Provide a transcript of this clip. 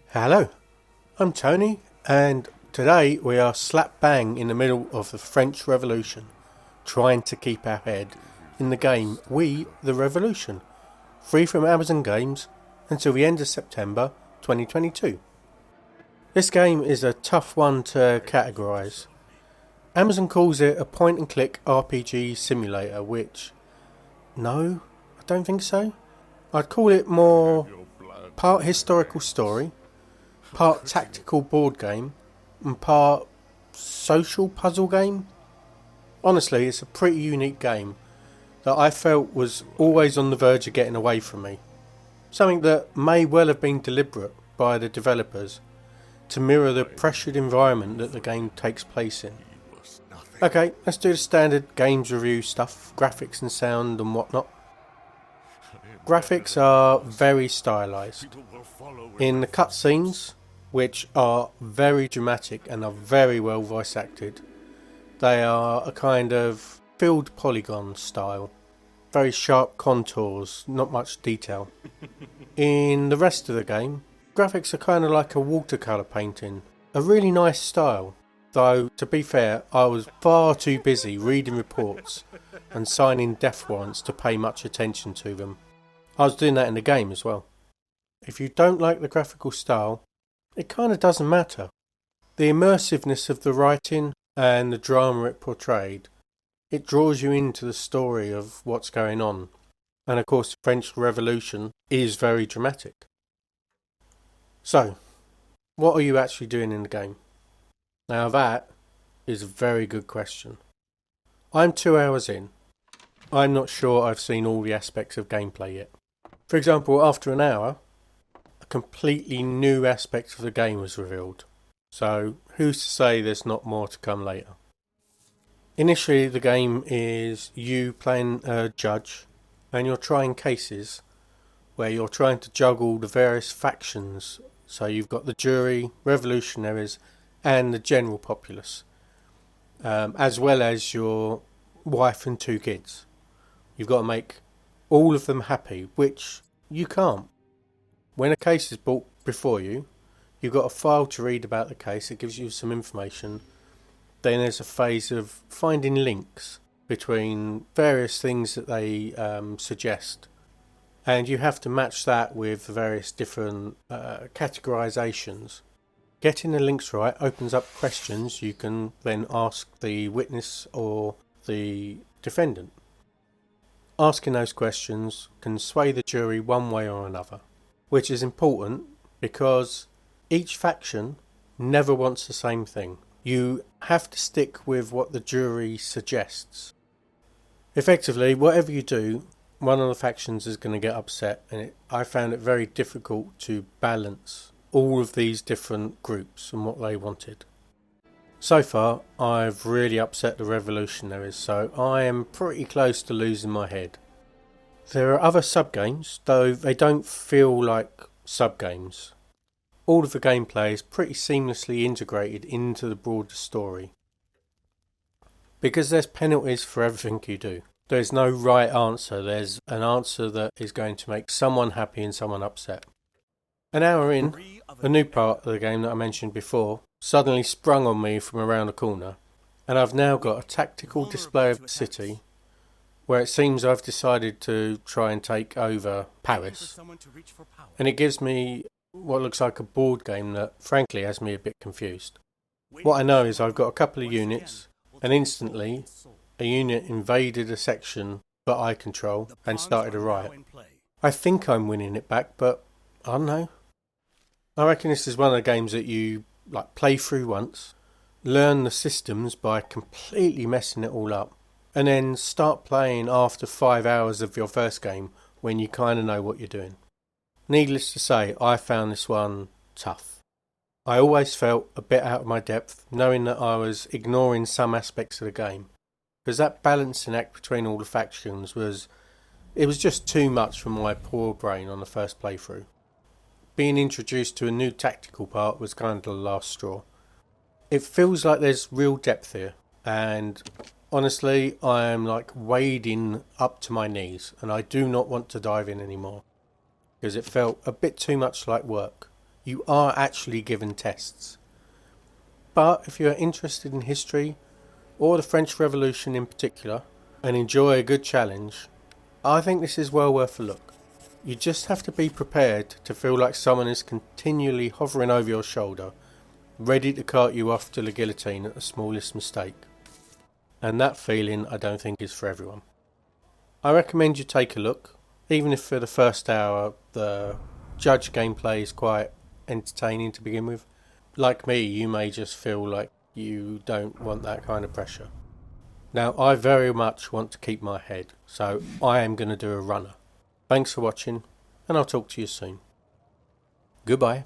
Hello, I'm Tony, and today we are slap bang in the middle of the French Revolution, trying to keep our head in the game We the Revolution, free from Amazon Games until the end of September 2022. This game is a tough one to categorise. Amazon calls it a point-and-click RPG simulator, which, no, I don't think so. I'd call it more part historical story, part tactical board game, and part social puzzle game. Honestly, it's a pretty unique game that I felt was always on the verge of getting away from me. Something that may well have been deliberate by the developers to mirror the pressured environment that the game takes place in. Okay, let's do the standard games review stuff, graphics and sound and whatnot. Graphics are very stylised. In the cutscenes, which are very dramatic and are very well voice acted, they are a kind of filled polygon style. Very sharp contours, not much detail. In the rest of the game, graphics are kind of like a watercolour painting. A really nice style. Though, to be fair, I was far too busy reading reports and signing death warrants to pay much attention to them. I was doing that in the game as well. If you don't like the graphical style, it kind of doesn't matter. The immersiveness of the writing and the drama it portrayed, it draws you into the story of what's going on. And of course the French Revolution is very dramatic. So, what are you actually doing in the game? Now that is a very good question. I'm 2 hours in. I'm not sure I've seen all the aspects of gameplay yet. For example, after an hour, a completely new aspect of the game was revealed. So, who's to say there's not more to come later? Initially, the game is you playing a judge, and you're trying cases where you're trying to juggle the various factions. So you've got the jury, revolutionaries, and the general populace, as well as your wife and 2 kids. You've got to make all of them happy, which you can't. When a case is brought before you, you've got a file to read about the case. It gives you some information. Then there's a phase of finding links between various things that they suggest, and you have to match that with various different categorizations. Getting the links right opens up questions you can then ask the witness or the defendant. Asking those questions can sway the jury one way or another, which is important because each faction never wants the same thing. You have to stick with what the jury suggests. Effectively, whatever you do, one of the factions is going to get upset, and I found it very difficult to balance all of these different groups and what they wanted. So far, I've really upset the revolutionaries, so I am pretty close to losing my head. There are other sub-games, though they don't feel like sub-games. All of the gameplay is pretty seamlessly integrated into the broader story. Because there's penalties for everything you do. There's no right answer, there's an answer that is going to make someone happy and someone upset. An hour in, a new part of the game that I mentioned before suddenly sprung on me from around the corner, and I've now got a tactical display of the city where it seems I've decided to try and take over Paris, and it gives me what looks like a board game that frankly has me a bit confused. What I know is I've got a couple of units, and instantly a unit invaded a section that I control and started a riot. I think I'm winning it back, but I don't know. I reckon this is one of the games that you play through once, learn the systems by completely messing it all up, and then start playing after 5 hours of your first game when you kind of know what you're doing. Needless to say, I found this one tough. I always felt a bit out of my depth, knowing that I was ignoring some aspects of the game, because that balancing act between all the factions was just too much for my poor brain on the first playthrough. Being introduced to a new tactical part was kind of the last straw. It feels like there's real depth here, and honestly, I am wading up to my knees, and I do not want to dive in anymore, because it felt a bit too much like work. You are actually given tests. But if you are interested in history, or the French Revolution in particular, and enjoy a good challenge, I think this is well worth a look. You just have to be prepared to feel like someone is continually hovering over your shoulder, ready to cart you off to the guillotine at the smallest mistake. And that feeling I don't think is for everyone. I recommend you take a look, even if for the first hour the judge gameplay is quite entertaining to begin with. Like me, you may just feel like you don't want that kind of pressure. Now, I very much want to keep my head, so I am going to do a runner. Thanks for watching, and I'll talk to you soon. Goodbye.